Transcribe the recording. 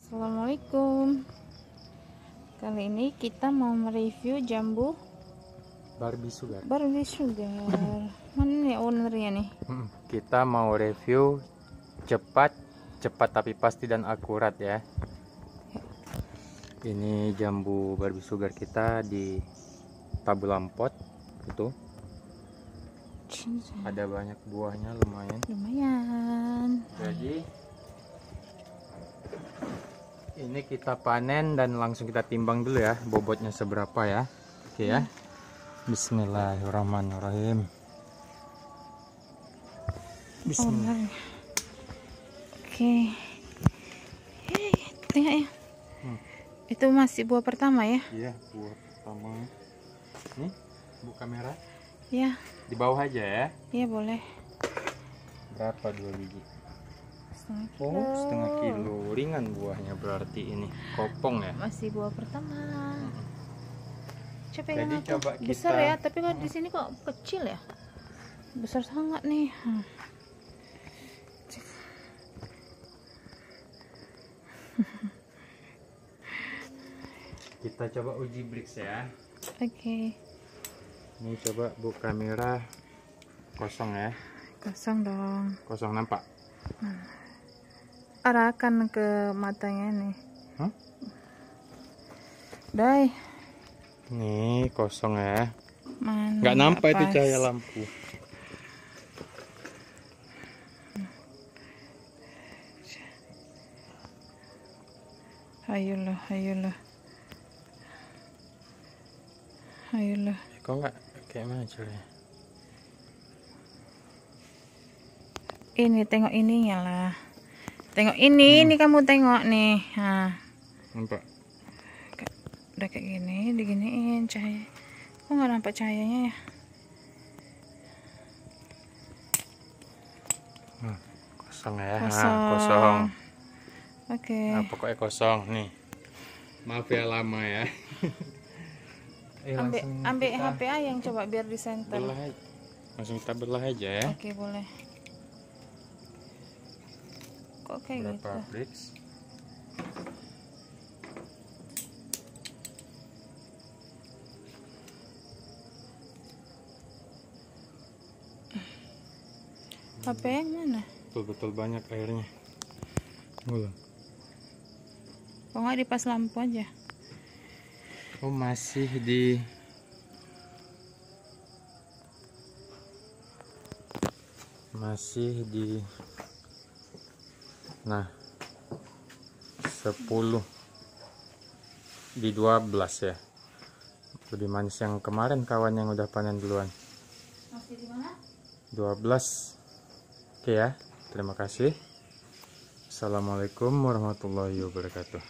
Assalamualaikum. Kali ini kita mau mereview jambu Barbie Sugar. Mana nih ownernya nih? Kita mau review cepat tapi pasti dan akurat ya. Ini jambu Barbie Sugar kita di Tabulampot itu. Ada banyak buahnya, lumayan. Jadi ini kita panen dan langsung kita timbang dulu ya, bobotnya seberapa ya. Oke ya. Bismillahirrahmanirrahim. Bismillah. Oke. Tengok ya. Itu masih buah pertama ya? Iya, buah pertama. Nih, bu kamera. Ya. Di bawah aja ya. Iya boleh. Berapa 2 biji? Setengah Oh, setengah kilo. Ringan buahnya berarti ini. Kopong ya. Masih buah pertama. Coba Jadi coba kita besar ya, tapi kok di sini kok kecil ya? Besar sangat nih. Kita coba uji Brix ya. Oke. Ini coba bu kamera kosong ya. Kosong dong. Kosong nampak. Arahkan ke matanya nih. Hah? Dai. Nih kosong ya. Mana Nggak nampak itu pas. cahaya lampu. Ayolah. Kok nggak kayak mana caranya? Ini tengok ininya lah. Tengok ini kamu tengok nih. Nah, Nampak? udah kayak gini, diginiin cahaya. Kok nggak nampak cahayanya ya? Kosong ya. Kosong. Kosong. Oke. Nah, pokoknya kosong nih. Maaf ya lama ya. Ambil HPA yang coba biar di center. Langsung kita belah aja ya. Oke, boleh. Kok kayak Berapa gitu? Brix? HP yang mana? Betul banyak airnya. Belum. Kok nggak dipas lampu aja? Oh masih di nah 10 di 12 ya. Lebih manis yang kemarin kawan yang udah panen duluan. Masih di mana? 12. Oke ya, terima kasih. Assalamualaikum warahmatullahi wabarakatuh.